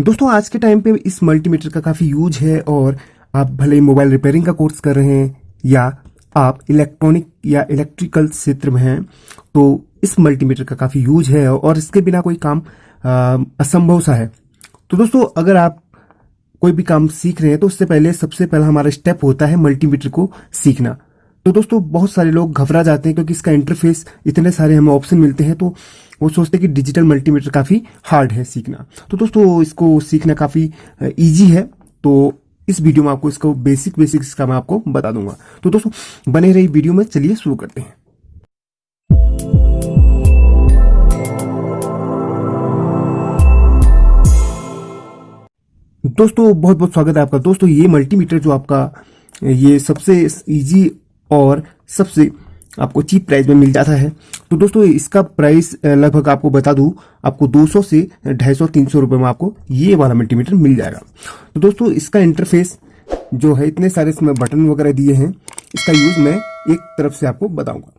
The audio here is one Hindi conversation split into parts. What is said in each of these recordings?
दोस्तों आज के टाइम पे इस मल्टीमीटर का काफ़ी यूज है और आप भले ही मोबाइल रिपेयरिंग का कोर्स कर रहे हैं या आप इलेक्ट्रॉनिक या इलेक्ट्रिकल क्षेत्र में हैं तो इस मल्टीमीटर का काफ़ी यूज है और इसके बिना कोई काम असंभव सा है। तो दोस्तों अगर आप कोई भी काम सीख रहे हैं तो उससे पहले सबसे पहला हमारा स्टेप होता है मल्टीमीटर को सीखना। तो दोस्तों बहुत सारे लोग घबरा जाते हैं क्योंकि इसका इंटरफेस इतने सारे हमें ऑप्शन मिलते हैं तो वो सोचते हैं कि डिजिटल मल्टीमीटर काफ़ी हार्ड है सीखना। तो दोस्तों इसको सीखना काफ़ी इजी है। तो इस वीडियो में आपको इसको बेसिक्स का मैं आपको बता दूंगा। तो दोस्तों बने रही वीडियो में, चलिए शुरू करते हैं। दोस्तों बहुत बहुत स्वागत है आपका। दोस्तों ये मल्टीमीटर जो आपका ये सबसे इजी और सबसे आपको चीप प्राइस में मिल जाता है। तो दोस्तों इसका प्राइस लगभग आपको बता दूं, आपको 200 से 250-300 रुपए में आपको ये वाला मल्टीमीटर मिल जाएगा। तो दोस्तों इसका इंटरफेस जो है, इतने सारे इसमें बटन वगैरह दिए हैं, इसका यूज मैं एक तरफ से आपको बताऊंगा।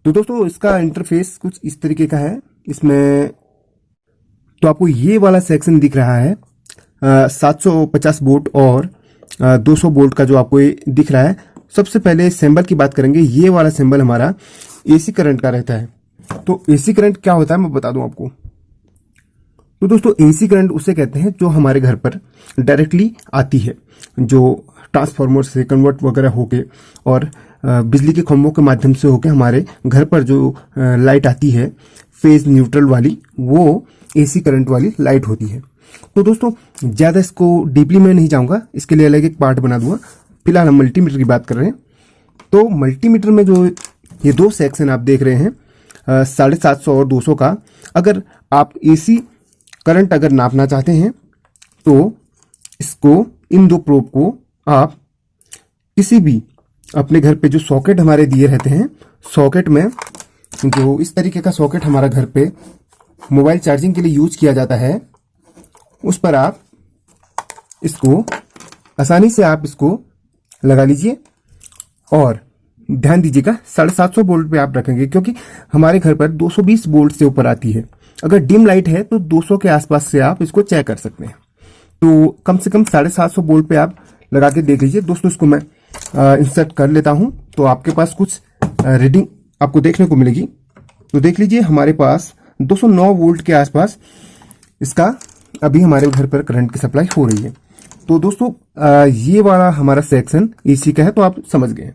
तो दोस्तों इसका इंटरफेस कुछ इस तरीके का है। इसमें तो आपको ये वाला सेक्शन दिख रहा है 750 वोल्ट और 200 वोल्ट का जो आपको ये दिख रहा है। सबसे पहले सिंबल की बात करेंगे। ये वाला सिंबल हमारा एसी करंट का रहता है। तो एसी करंट क्या होता है मैं बता दूं आपको। तो दोस्तों एसी करंट उसे कहते हैं जो हमारे घर पर डायरेक्टली आती है, जो ट्रांसफार्मर से कन्वर्ट वगैरह होके और बिजली के खंभों के माध्यम से होके हमारे घर पर जो लाइट आती है फेज न्यूट्रल वाली, वो एसी करंट वाली लाइट होती है। तो दोस्तों ज्यादा इसको डीपली मैं नहीं जाऊंगा, इसके लिए अलग एक पार्ट बना दूंगा। फिलहाल हम मल्टीमीटर की बात कर रहे हैं। तो मल्टीमीटर में जो ये दो सेक्शन आप देख रहे हैं 750 और 200 का, अगर आप एसी करंट अगर नापना चाहते हैं तो इसको, इन दो प्रोब को आप किसी भी अपने घर पे जो सॉकेट हमारे दिए रहते हैं, सॉकेट में जो इस तरीके का सॉकेट हमारा घर पे मोबाइल चार्जिंग के लिए यूज किया जाता है, उस पर आप इसको आसानी से आप इसको लगा लीजिए। और ध्यान दीजिएगा 750 वोल्ट पे आप रखेंगे क्योंकि हमारे घर पर 220 वोल्ट से ऊपर आती है। अगर डिम लाइट है तो 200 के आसपास से आप इसको चेक कर सकते हैं। तो कम से कम 750 वोल्ट पे आप लगा के देख लीजिए। दोस्तों इसको मैं इंसर्ट कर लेता हूं तो आपके पास कुछ रीडिंग आपको देखने को मिलेगी। तो देख लीजिए हमारे पास 209 वोल्ट के आसपास इसका अभी हमारे घर पर करंट की सप्लाई हो रही है। तो दोस्तों ये वाला हमारा सेक्शन एसी का है, तो आप समझ गए।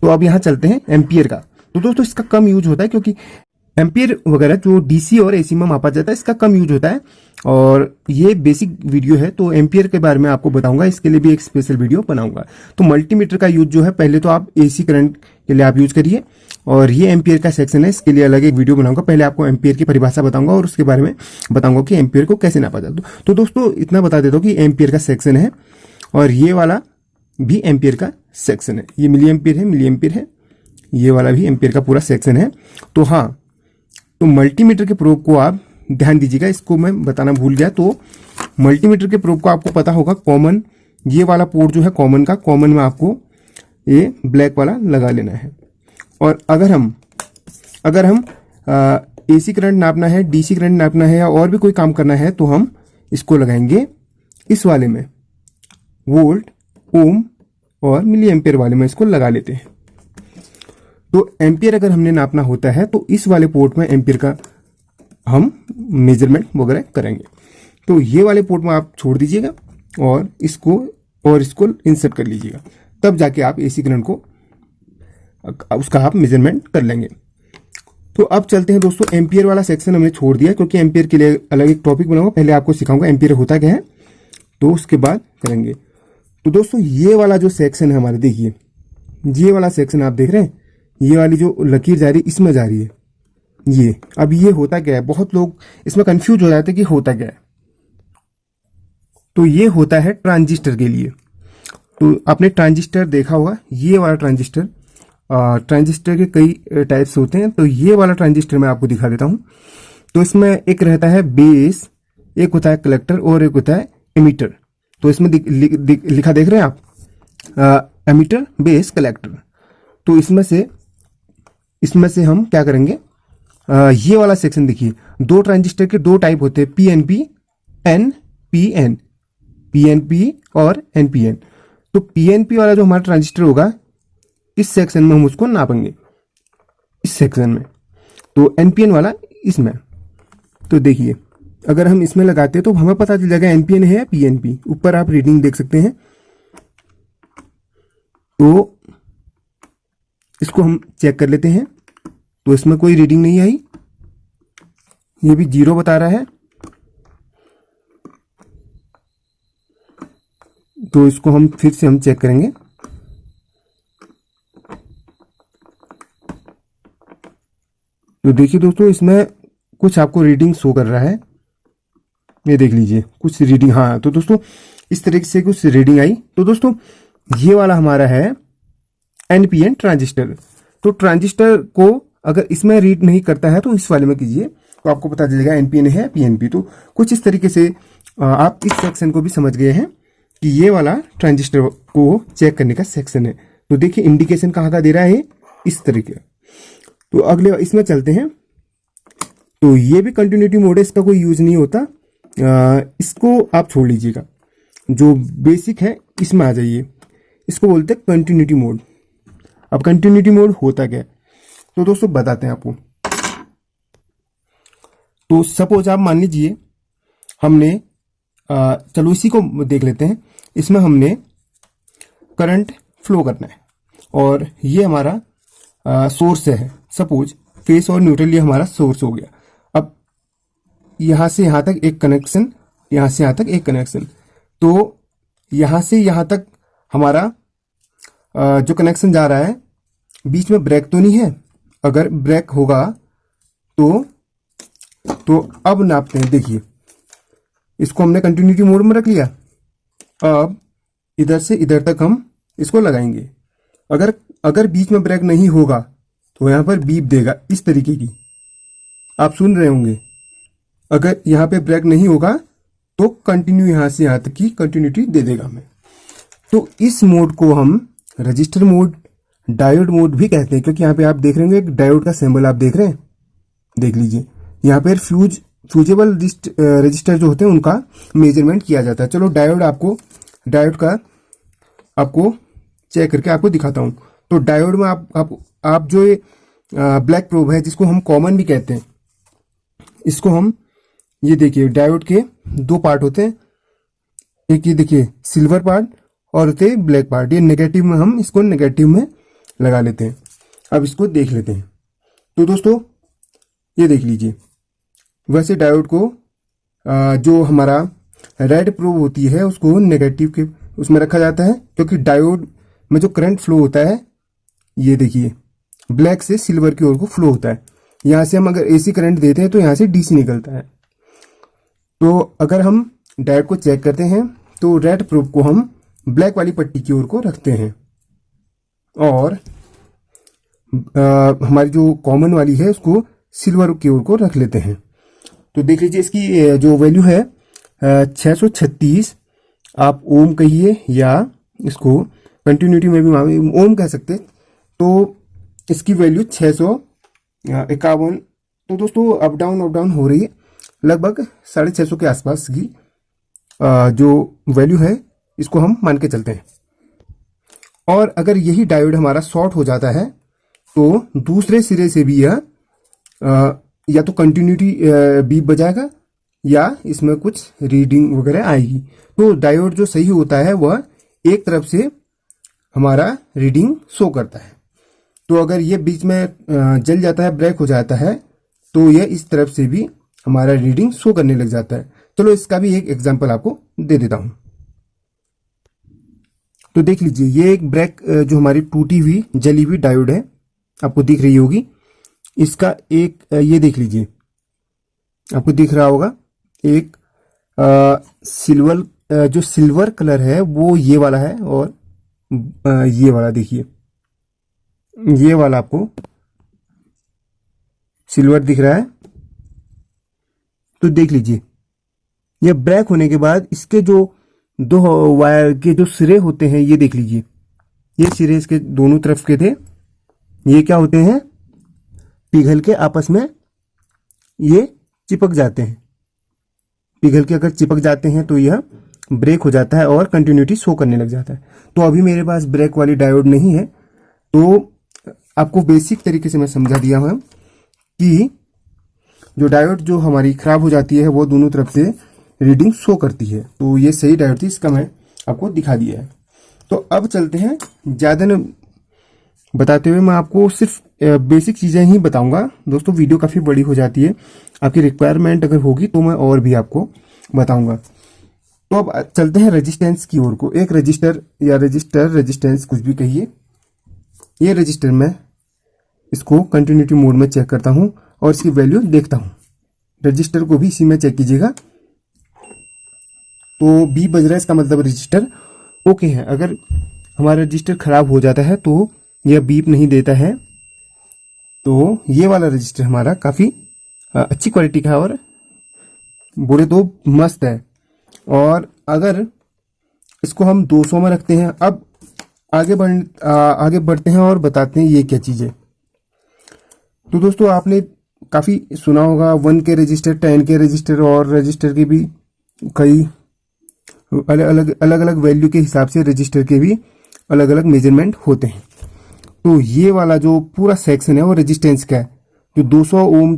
तो अब यहाँ चलते हैं एम्पियर का। तो दोस्तों इसका कम यूज होता है क्योंकि एम्पियर वगैरह जो डीसी और एसी में मापा जाता है, इसका कम यूज होता है। और ये बेसिक वीडियो है तो एम्पियर के बारे में आपको बताऊंगा, इसके लिए भी एक स्पेशल वीडियो बनाऊंगा। तो मल्टीमीटर का यूज जो है, पहले तो आप एसी करंट के लिए आप यूज करिए और ये एम्पियर का सेक्शन है, इसके लिए अलग एक वीडियो बनाऊंगा। पहले आपको एम्पियर की परिभाषा बताऊंगा और उसके बारे में बताऊंगा कि एम्पियर को कैसे नापा जाता है। तो दोस्तों इतना बता देता हूँ कि एम्पियर का सेक्शन है और ये वाला भी एम्पियर का सेक्शन है। ये मिली एम्पियर है, ये वाला भी एम्पियर का पूरा सेक्शन है। तो हाँ, तो मल्टीमीटर के प्रोब को आप ध्यान दीजिएगा, इसको मैं बताना भूल गया। तो मल्टीमीटर के प्रोब को आपको पता होगा, कॉमन ये वाला पोर्ट जो है कॉमन में आपको ये ब्लैक वाला लगा लेना है। और अगर हम एसी करंट नापना है, डीसी करंट नापना है या और भी कोई काम करना है तो हम इसको लगाएंगे इस वाले में, वोल्ट, ओम और मिली एम्पियर वाले में इसको लगा लेते हैं। तो एम्पियर अगर हमने नापना होता है तो इस वाले पोर्ट में एम्पियर का हम मेजरमेंट वगैरह करेंगे। तो ये वाले पोर्ट में आप छोड़ दीजिएगा और इसको इंसर्ट कर लीजिएगा, तब जाके आप एसी करंट को उसका आप मेजरमेंट कर लेंगे। तो अब चलते हैं दोस्तों, एम्पियर वाला सेक्शन हमने छोड़ दिया क्योंकि एम्पियर के लिए अलग एक टॉपिक बनाऊंगा। पहले आपको सिखाऊंगा एम्पियर होता क्या है, तो उसके बाद करेंगे। तो दोस्तों ये वाला जो सेक्शन है हमारे, देखिए ये वाला सेक्शन आप देख रहे हैं, ये वाली जो लकीर जा रही है इसमें जा रही है ये। अब ये होता क्या है, बहुत लोग इसमें कंफ्यूज हो जाते हैं कि होता क्या है। तो ये होता है ट्रांजिस्टर के लिए। तो आपने ट्रांजिस्टर देखा होगा, ये वाला ट्रांजिस्टर के कई टाइप्स होते हैं। तो ये वाला ट्रांजिस्टर मैं आपको दिखा देता हूं। तो इसमें एक रहता है बेस, एक होता है कलेक्टर और एक होता है एमीटर। तो इसमें लिखा देख रहे हैं आप, एमीटर, बेस, कलेक्टर। तो इसमें से हम क्या करेंगे, ये वाला सेक्शन देखिए, दो ट्रांजिस्टर के दो टाइप होते हैं, पीएनपी, एन पीएन, पीएनपी और एनपीएन। तो पीएनपी वाला जो हमारा ट्रांजिस्टर होगा इस सेक्शन में हम उसको नापेंगे, इस सेक्शन में। तो एनपीएन वाला इसमें। तो देखिए अगर हम इसमें लगाते हैं तो हमें पता चल जाएगा एनपीएन है या पीएनपी। ऊपर आप रीडिंग देख सकते हैं। तो इसको हम चेक कर लेते हैं। तो इसमें कोई रीडिंग नहीं आई, ये भी 0 बता रहा है। तो इसको हम फिर से हम चेक करेंगे। तो देखिए दोस्तों इसमें कुछ आपको रीडिंग शो कर रहा है, ये देख लीजिए कुछ रीडिंग। हाँ तो दोस्तों इस तरीके से कुछ रीडिंग आई। तो दोस्तों ये वाला हमारा है एनपीएन ट्रांजिस्टर। तो ट्रांजिस्टर को अगर इसमें रीड नहीं करता है तो इस वाले में कीजिए, तो आपको पता चलेगा एनपीएन है पीएनपी। तो कुछ इस तरीके से आप इस सेक्शन को भी समझ गए हैं कि ये वाला ट्रांजिस्टर को चेक करने का सेक्शन है। तो देखिए इंडिकेशन कहाँ का दे रहा है, इस तरीके। तो अगले इसमें चलते हैं। तो ये भी कंटिन्यूटी मोड है, इसका कोई यूज नहीं होता, इसको आप छोड़ लीजिएगा। जो बेसिक है इसमें आ जाइए, इसको बोलते हैं कंटिन्यूटी मोड। अब कंटिन्यूटी मोड होता क्या है तो दोस्तों बताते हैं आपको। तो सपोज आप मान लीजिए हमने चलो इसी को देख लेते हैं। इसमें हमने करंट फ्लो करना है और ये हमारा सोर्स है। सपोज फेस और न्यूट्रल ये हमारा सोर्स हो गया। अब यहां से यहां तक एक कनेक्शन, यहां से यहां तक एक कनेक्शन। तो यहां से यहां तक हमारा जो कनेक्शन जा रहा है बीच में ब्रेक तो नहीं है। अगर ब्रेक होगा तो अब नापते हैं। देखिए इसको हमने कंटिन्यूटी मोड में रख लिया। अब इधर से इधर तक हम इसको लगाएंगे। अगर बीच में ब्रेक नहीं होगा तो यहां पर बीप देगा इस तरीके की, आप सुन रहे होंगे। अगर यहां पे ब्रेक नहीं होगा तो कंटिन्यू यहां से यहां तक की कंटिन्यूटी दे देगा हमें। तो इस मोड को हम रजिस्टर मोड, डायोड मोड भी कहते हैं, क्योंकि यहाँ पे आप देख रहे होंगे एक डायोड का सिंबल आप देख रहे हैं, देख लीजिए। यहाँ पे फ्यूजेबल रजिस्टर जो होते हैं उनका मेजरमेंट किया जाता है। चलो डायोड का आपको चेक करके आपको दिखाता हूँ। तो डायोड में आप जो ये ब्लैक प्रोब है जिसको हम कॉमन भी कहते हैं, इसको हम ये देखिए डायोड के 2 पार्ट होते हैं। एक ये देखिए सिल्वर पार्ट और होते हैं ब्लैक पार्ट। ये नेगेटिव में हम इसको नेगेटिव में लगा लेते हैं। अब इसको देख लेते हैं। तो दोस्तों ये देख लीजिए, वैसे डायोड को जो हमारा रेड प्रोब होती है उसको नेगेटिव के उसमें रखा जाता है, क्योंकि डायोड में जो करंट फ्लो होता है ये देखिए ब्लैक से सिल्वर की ओर को फ्लो होता है। यहाँ से हम अगर एसी करंट देते हैं तो यहाँ से डीसी निकलता है। तो अगर हम डायोड को चेक करते हैं तो रेड प्रोब को हम ब्लैक वाली पट्टी की ओर को रखते हैं और हमारी जो कॉमन वाली है उसको सिल्वर की ओर को रख लेते हैं। तो देख लीजिए इसकी जो वैल्यू है 636, आप ओम कहिए या इसको कंटिन्यूटी में भी ओम कह सकते हैं। तो इसकी वैल्यू 651। तो दोस्तों अप डाउन हो रही है, लगभग 650 के आसपास की जो वैल्यू है इसको हम मान के चलते हैं। और अगर यही डायोड हमारा शॉर्ट हो जाता है तो दूसरे सिरे से भी यह या तो कंटिन्यूटी बीप बजाएगा या इसमें कुछ रीडिंग वगैरह आएगी। तो डायोड जो सही होता है वह एक तरफ से हमारा रीडिंग शो करता है। तो अगर ये बीच में जल जाता है, ब्रेक हो जाता है, तो यह इस तरफ से भी हमारा रीडिंग शो करने लग जाता है। चलो इसका भी एक एग्जांपल आपको दे देता हूं। तो देख लीजिए ये एक ब्रेक जो हमारी टूटी हुई जली हुई डायोड है, आपको दिख रही होगी। इसका एक ये देख लीजिए, आपको दिख रहा होगा एक जो सिल्वर कलर है वो ये वाला है और ये वाला देखिए, ये वाला आपको सिल्वर दिख रहा है। तो देख लीजिए ये ब्रेक होने के बाद इसके जो 2 वायर के जो सिरे होते हैं, ये देख लीजिए, ये सिरे इसके दोनों तरफ के थे, ये क्या होते हैं, पिघल के आपस में ये चिपक जाते हैं। पिघल के अगर चिपक जाते हैं तो यह ब्रेक हो जाता है और कंटिन्यूटी शो करने लग जाता है। तो अभी मेरे पास ब्रेक वाली डायोड नहीं है, तो आपको बेसिक तरीके से मैं समझा दिया हूं कि जो डायोड जो हमारी खराब हो जाती है वो दोनों तरफ से रीडिंग शो करती है। तो ये सही डायोड थी, इसका मैं आपको दिखा दिया है। तो अब चलते हैं, ज़्यादा न बताते हुए मैं आपको सिर्फ बेसिक चीज़ें ही बताऊंगा। दोस्तों वीडियो काफ़ी बड़ी हो जाती है, आपकी रिक्वायरमेंट अगर होगी तो मैं और भी आपको बताऊंगा। तो अब चलते हैं रेजिस्टेंस की ओर को। एक रजिस्टर या रेजिस्टेंस कुछ भी कहिए, ये रजिस्टर मैं इसको कंटिन्यूटी मोड में चेक करता हूं और इसकी वैल्यू देखता हूं। रजिस्टर को भी इसी में चेक कीजिएगा। तो बी बज रहा है, इसका मतलब रजिस्टर ओके है। अगर हमारा रजिस्टर खराब हो जाता है तो यह बीप नहीं देता है। तो ये वाला रजिस्टर हमारा काफ़ी अच्छी क्वालिटी का है और बोले तो मस्त है। और अगर इसको हम 200 में रखते हैं, अब आगे बढ़ते हैं और बताते हैं ये क्या चीज़ है। तो दोस्तों आपने काफ़ी सुना होगा 1K रजिस्टर, 10K रजिस्टर और रजिस्टर के भी कई अलग अलग वैल्यू के हिसाब से रजिस्टर के भी अलग अलग मेजरमेंट होते हैं। तो ये वाला जो पूरा सेक्शन है वो रेजिस्टेंस का है। जो 200 ओम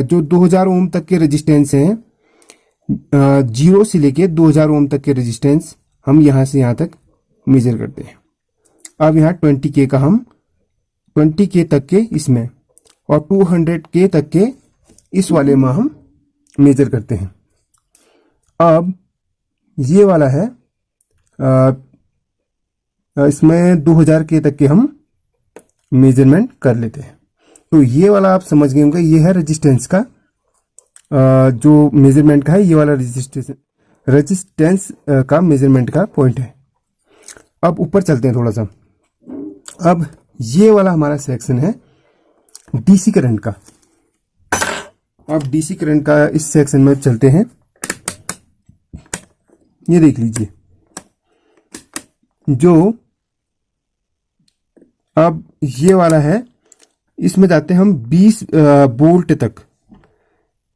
जो 2000 ओम तक के रेजिस्टेंस हैं, 0 से लेके 2000 ओम तक के रेजिस्टेंस हम यहाँ से यहाँ तक मेजर करते हैं। अब यहाँ 20K का हम 20K तक के इसमें और 200K तक के इस वाले में हम मेजर करते हैं। अब ये वाला है इसमें 2000K तक के हम मेजरमेंट कर लेते हैं। तो ये वाला आप समझ गए होंगे, ये है रेजिस्टेंस का जो मेजरमेंट का है, ये वाला रेजिस्टेंस का मेजरमेंट का पॉइंट है। अब ऊपर चलते हैं थोड़ा सा। अब ये वाला हमारा सेक्शन है डीसी करंट का। अब डीसी करंट का इस सेक्शन में चलते हैं। ये देख लीजिए, जो अब ये वाला है, इसमें जाते हैं हम 20 वोल्ट तक।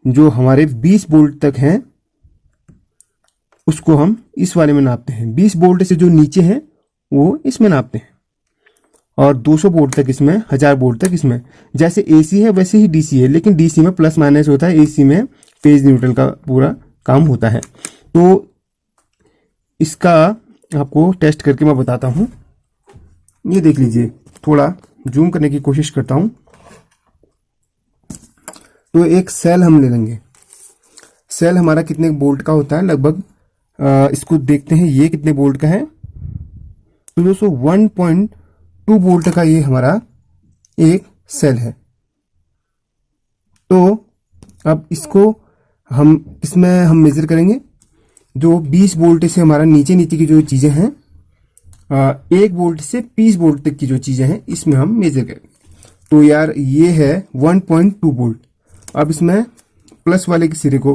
जो हमारे 20 वोल्ट तक हैं उसको हम इस वाले में नापते हैं। 20 वोल्ट से जो नीचे हैं वो इसमें नापते हैं और 200 वोल्ट तक इसमें, 1000 वोल्ट तक इसमें। जैसे एसी है वैसे ही डीसी है, लेकिन डीसी में प्लस माइनस होता है, एसी में फेज न्यूट्रल का पूरा काम होता है। तो इसका आपको टेस्ट करके मैं बताता हूं। ये देख लीजिए, थोड़ा जूम करने की कोशिश करता हूं। तो एक सेल हम ले लेंगे। सेल हमारा कितने वोल्ट का होता है लगभग, इसको देखते हैं ये कितने वोल्ट का है। तो दोस्तों 1.2 वोल्ट का ये हमारा एक सेल है। तो अब इसको हम इसमें हम मेजर करेंगे। जो 20 वोल्ट से हमारा नीचे नीचे की जो चीजें हैं, 1 वोल्ट से 20 वोल्ट तक की जो चीजें हैं इसमें हम मेजर करेंगे। तो यार ये है 1.2 वोल्ट। अब इसमें प्लस वाले के सिरे को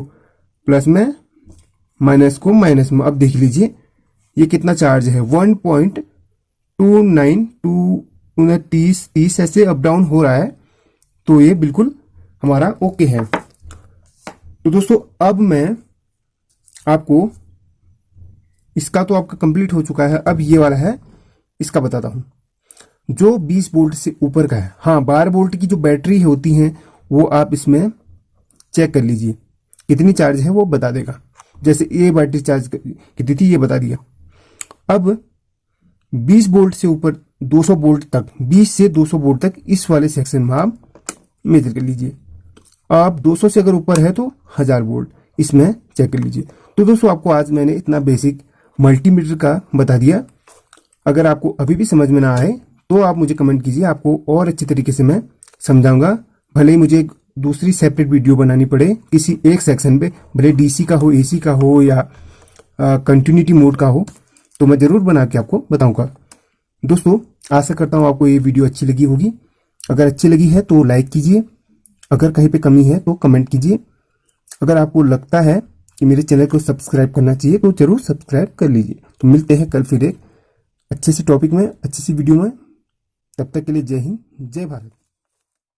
प्लस में, माइनस को माइनस में। अब देख लीजिए ये कितना चार्ज है, 1.29 30 ऐसे अप डाउन हो रहा है। तो ये बिल्कुल हमारा ओके है। तो दोस्तों अब मैं आपको इसका तो आपका कंप्लीट हो चुका है। अब ये वाला है, इसका बताता हूं जो 20 वोल्ट से ऊपर का है। हाँ, 12 वोल्ट की जो बैटरी होती है वो आप इसमें चेक कर लीजिए कितनी चार्ज है, वो बता देगा। जैसे ये बैटरी चार्ज कितनी थी ये बता दिया। अब 20 वोल्ट से ऊपर 200 वोल्ट तक, 20 से 200 वोल्ट तक इस वाले सेक्शन में आप मेजर कर लीजिए। आप 200 से अगर ऊपर है तो 1000 वोल्ट इसमें चेक कर लीजिए। तो दोस्तों आपको आज मैंने इतना बेसिक मल्टीमीटर का बता दिया। अगर आपको अभी भी समझ में ना आए तो आप मुझे कमेंट कीजिए, आपको और अच्छे तरीके से मैं समझाऊंगा। भले ही मुझे एक दूसरी सेपरेट वीडियो बनानी पड़े किसी एक सेक्शन पे, भले डीसी का हो, एसी का हो या कंटिन्यूटी मोड का हो, तो मैं जरूर बना के आपको बताऊंगा। दोस्तों आशा करता हूँ आपको ये वीडियो अच्छी लगी होगी। अगर अच्छी लगी है तो लाइक कीजिए, अगर कहीं पे कमी है तो कमेंट कीजिए। अगर आपको लगता है कि मेरे चैनल को सब्सक्राइब करना चाहिए तो जरूर सब्सक्राइब कर लीजिए। तो मिलते हैं कल फिर एक अच्छे से टॉपिक में, अच्छी सी वीडियो में। तब तक के लिए जय हिंद, जय भारत।